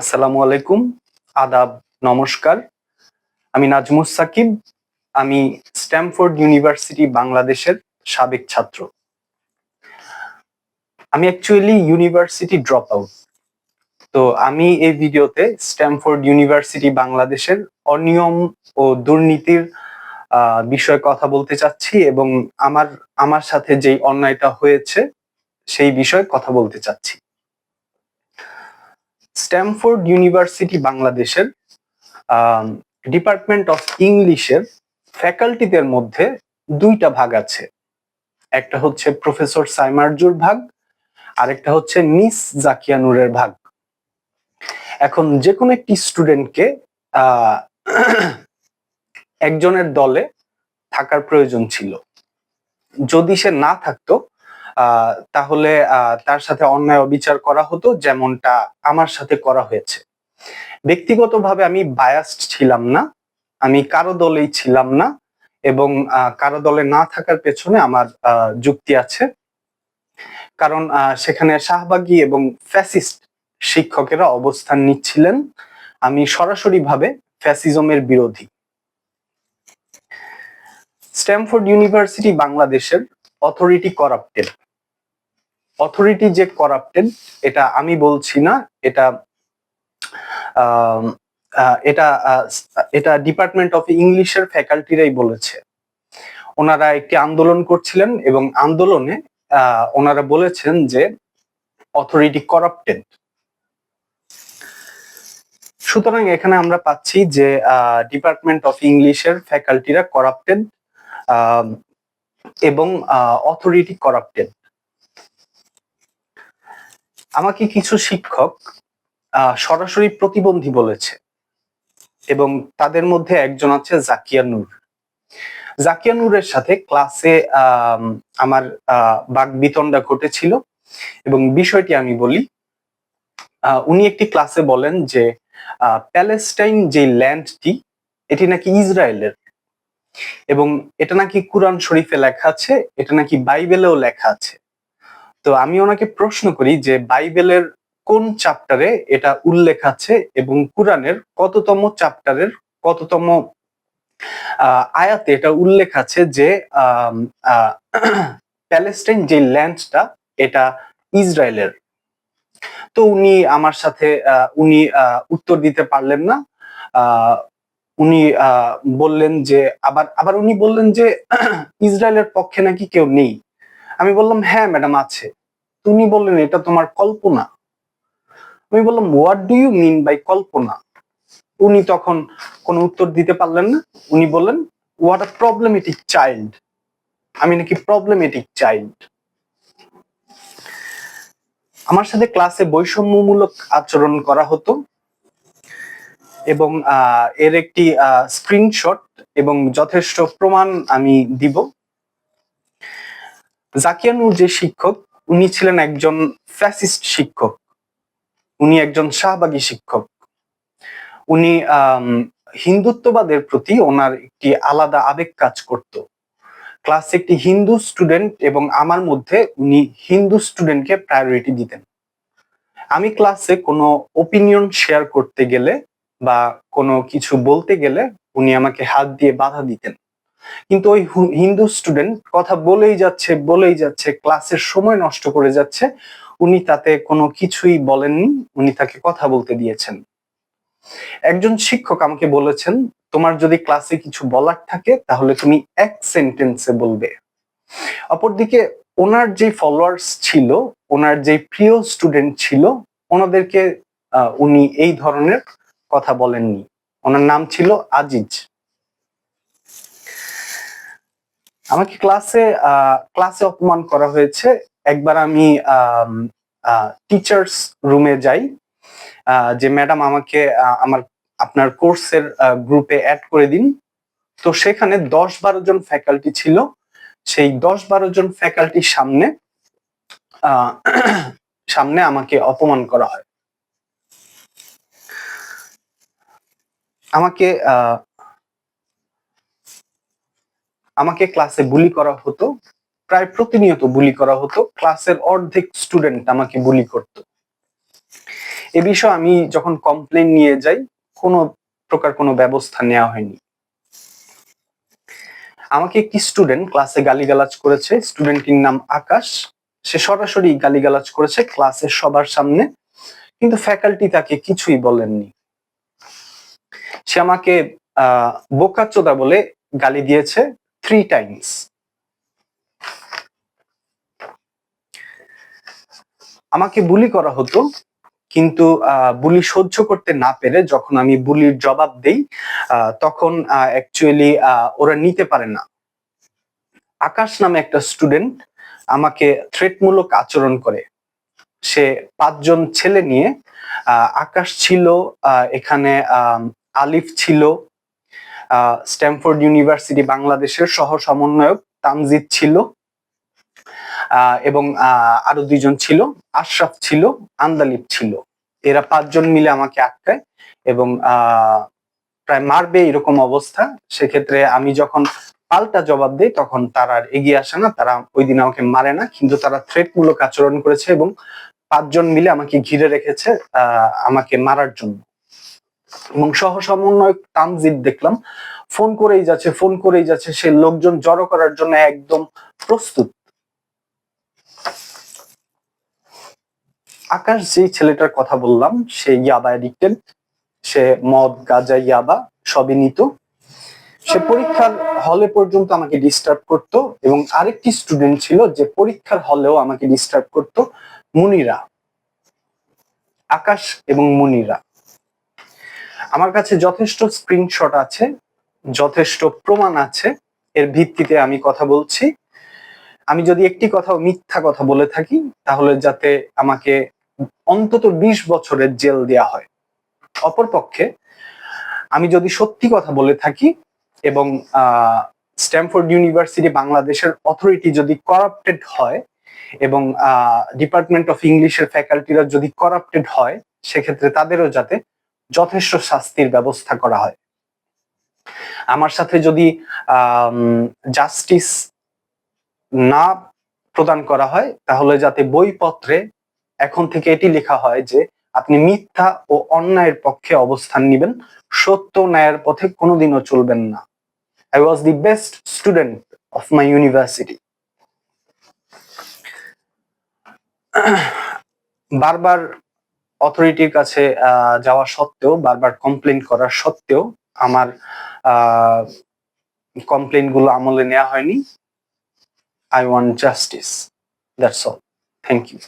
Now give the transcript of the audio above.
আসসালামু আলাইকুম, আদাব, নমস্কার। আমি নাজমুস সাকিব। আমি স্ট্যামফোর্ড ইউনিভার্সিটি বাংলাদেশের সাবেক ছাত্র। আমি অ্যাকচুয়ালি ইউনিভার্সিটি ড্রপ আউট। তো আমি এই ভিডিওতে স্ট্যামফোর্ড ইউনিভার্সিটি বাংলাদেশের অনিয়ম ও দুর্নীতির বিষয়ে কথা বলতে চাচ্ছি এবং আমার আমার সাথে যেই অন্যায়টা হয়েছে সেই বিষয়ে কথা বলতে চাচ্ছি। স্ট্যামফোর্ড ইউনিভার্সিটি বাংলাদেশের ডিপার্টমেন্ট অফ ইংলিশের ফ্যাকাল্টিদের মধ্যে দুইটা ভাগ আছে। একটা হচ্ছে প্রফেসর সাইমারজুর ভাগ, আরেকটা হচ্ছে মিস জাকিয়া নূরের ভাগ। এখন যে কোনো একটি স্টুডেন্টকে একজনের দলে থাকার প্রয়োজন ছিল। যদি সে না থাকতো তাহলে তার সাথে অন্যায় অবিচার করা হতো, যেমনটা আমার সাথে করা হয়েছে। ব্যক্তিগতভাবে আমি বায়াসড ছিলাম না, আমি কারো দলেই ছিলাম না এবং কারো দলে না থাকার পেছনে আমার যুক্তি আছে। কারণ সেখানে শাহবাগী এবং ফ্যাসিস্ট শিক্ষকেরা অবস্থান নিচ্ছিলেন। আমি সরাসরিভাবে ফ্যাসিজমের বিরোধী। স্ট্যামফোর্ড ইউনিভার্সিটি বাংলাদেশের অথরিটি করাপ্টেড। অথরিটি যে করাপ্টেড এটা আমি বলছি না, এটা এটা এটা ডিপার্টমেন্ট অফ ইংলিশের ফ্যাকাল্টিরাই বলেছে। ওনারা একটি আন্দোলন করছিলেন এবং আন্দোলনে ওনারা বলেছেন যে অথরিটি করাপ্টেড। সুতরাং এখানে আমরা পাচ্ছি যে ডিপার্টমেন্ট অফ ইংলিশের ফ্যাকাল্টিরা করাপ্টেড এবং অথরিটি করাপ্টেড। আমাকে কিছু শিক্ষক সরাসরি প্রতিবন্ধী বলেছে এবং তাদের মধ্যে একজন আছে জাকিয়া নূর। জাকিয়া নূরের সাথে ক্লাসে আমার বাকবিতণ্ডা ঘটেছিল এবং বিষয়টি আমি বলি। উনি একটি ক্লাসে বলেন যে প্যালেস্টাইন যে ল্যান্ডটি এটি নাকি ইসরায়েলের এবং এটা নাকি কুরআন শরীফে লেখা আছে, এটা নাকি বাইবেলেও লেখা আছে। তো আমি ওনাকে প্রশ্ন করি যে বাইবেলের কোন চ্যাপ্টারে এটা উল্লেখ আছে এবং কুরআনের কততম চ্যাপ্টারের কততম আয়াতে এটা উল্লেখ আছে যে প্যালেস্টাইন যে ল্যান্ডটা এটা ইসরায়েলের। তো উনি আমার সাথে উত্তর দিতে পারলেন না। উনি বললেন যে আবার উনি বললেন যে ইসরায়েলের পক্ষে নাকি কেউ নেই। আমি বললাম হ্যাঁ ম্যাডাম আছে। উনি বললেন এটা তোমার কল্পনা। আমি বললাম what do you mean by কল্পনা। উনি তখন কোনো উত্তর দিতে পারলেন না। উনি বললেন হোয়াট আ প্রবলেমেটিক চাইল্ড। আমি নাকি প্রবলেমেটিক চাইল্ড। আমার সাথে ক্লাসে বৈষম্যমূলক আচরণ করা হতো এবং এর একটি স্ক্রিনশট এবং যথেষ্ট প্রমাণ আমি দিব। জাকিয়া নূর যে শিক্ষক, উনি ছিলেন একজন ফ্যাসিস্ট শিক্ষক, উনি একজন শাহবাগী শিক্ষক। উনি হিন্দুত্ববাদের প্রতি ওনার একটি আলাদা আবেগ কাজ করত। ক্লাসে একটি হিন্দু স্টুডেন্ট এবং আমার মধ্যে উনি হিন্দু স্টুডেন্টকে প্রায়োরিটি দিতেন। আমি ক্লাসে কোনো ওপিনিয়ন শেয়ার করতে গেলে বা কোনো কিছু বলতে গেলে উনি আমাকে হাত দিয়ে বাধা দিতেন। কিন্তু ওই হিন্দু স্টুডেন্ট কথা বলেই যাচ্ছে, ক্লাসের সময় নষ্ট করে যাচ্ছে, উনি তাতে কোনো কিছুই বলেননি, উনি তাকে কথা বলতে দিয়েছেন। একজন শিক্ষক আমাকে বলেছেন তোমার যদি ক্লাসে কিছু বলার থাকে তাহলে তুমি এক সেন্টেন্সে বলবে। অপরদিকে ওনার যে ফলোয়ার্স ছিল, ওনার যে প্রিয় স্টুডেন্ট ছিল, ওনাদেরকে উনি এই ধরনের কথা বলেননি। ওনার নাম ছিল আজিজ। আমাকে ক্লাসে অপমান করা হয়েছে। একবার আমি টিচার্স রুমে যাই যে ম্যাডাম আমাকে আপনার কোর্সের গ্রুপে অ্যাড করে দিন। তো সেখানে 10-12 জন ফ্যাকাল্টি ছিল। সেই 10-12 জন ফ্যাকাল্টির সামনে আমাকে অপমান করা হয়। আমাকে ক্লাসে বুলি করা হতো, প্রায় প্রতিনিয়ত বুলি করা হতো। ক্লাসের অর্ধেক স্টুডেন্ট আমাকে বুলি করত। এ বিষয়ে আমি যখন কমপ্লেন নিয়ে যাই, কোনো প্রকার কোনো ব্যবস্থা নেওয়া হয়নি। আমাকে একটি স্টুডেন্ট ক্লাসে গালিগালাজ করেছে। স্টুডেন্টটির নাম আকাশ। সে সরাসরি গালিগালাজ করেছে ক্লাসের সবার সামনে, কিন্তু ফ্যাকাল্টি তাকে কিছুই বলেননি। সে আমাকে বোকাচোদা বলে গালি দিয়েছে 3 টাইমস। আমাকে বুলি করা হতো, কিন্তু বুলি সহ্য করতে না পেরে যখন আমি বুলির জবাব দেই, তখন অ্যাকচুয়ালি ওরা নিতে পারে না। আকাশ নামে একটা স্টুডেন্ট আমাকে থ্রেটমূলক আচরণ করে। সে 5 জন ছেলে নিয়ে, আকাশ ছিল, এখানে আলিফ ছিল, স্ট্যামফোর্ড ইউনিভার্সিটি বাংলাদেশের সহ সমন্বয়ক তামজিদ ছিল, এবং আরো 2 জন ছিল, আশরাফ ছিল, আন্দালিব ছিল। এরা 5 জন মিলে আমাকে আটকায় এবং প্রায় মারবে এরকম অবস্থা। সেক্ষেত্রে আমি যখন পাল্টা জবাব দেই তখন তারা আর এগিয়ে আসে না। তারা ওই দিন আমাকে মারে না, কিন্তু তারা থ্রেটমূলক আচরণ করেছে এবং 5 জন মিলে আমাকে ঘিরে রেখেছে আমাকে মারার জন্য। এবং সহ সমন্বয়ক তামজিদ দেখলাম ফোন করেই যাচ্ছে, সে লোকজন জড়ো করার জন্য একদম প্রস্তুত। আকাশ যে ছেলেটার কথা বললাম, সে ইয়াবা অ্যাডিক্টেড। সে মদ, গাঁজা, ইয়াবা সবই নিত। সে পরীক্ষার হলে পর্যন্ত আমাকে ডিস্টার্ব করত, এবং আরেকটি স্টুডেন্ট ছিল যে পরীক্ষার হলেও আমাকে ডিস্টার্ব করত, মুনিরা। আকাশ এবং মুনিরা। আমার কাছে যথেষ্ট স্ক্রিনশট আছে, যথেষ্ট প্রমাণ আছে, এর ভিত্তিতে আমি কথা বলছি। আমি যদি একটি কথাও মিথ্যা কথা বলে থাকি, তাহলে যাতে আমাকে অন্তত 20 বছরের জেল দেয়া হয়। অপরপক্ষে আমি যদি সত্যি কথা বলে থাকি এবং স্ট্যামফোর্ড ইউনিভার্সিটি বাংলাদেশের অথরিটি যদি করাপ্টেড হয় এবং ডিপার্টমেন্ট অফ ইংলিশের ফ্যাকাল্টিরা যদি করাপ্টেড হয়, সেক্ষেত্রে তাদেরও যাতে যথেষ্ট শাস্তির ব্যবস্থা করা হয়। আমার সাথে যদি জাস্টিস না প্রদান করা হয়, তাহলে যাতে বইপত্রে এখন থেকে এটি লেখা হয় যে আপনি মিথ্যা ও অন্যায়ের পক্ষে অবস্থান নেবেন, সত্য ন্যায়ের পথে কোনোদিনও চলবেন না। I was the best student of my university. বারবার অথরিটির কাছে যাওয়া সত্ত্বেও, বারবার কমপ্লেন করার সত্ত্বেও আমার কমপ্লেন গুলো আমলে নেওয়া হয়নি। I want justice. That's all. Thank you.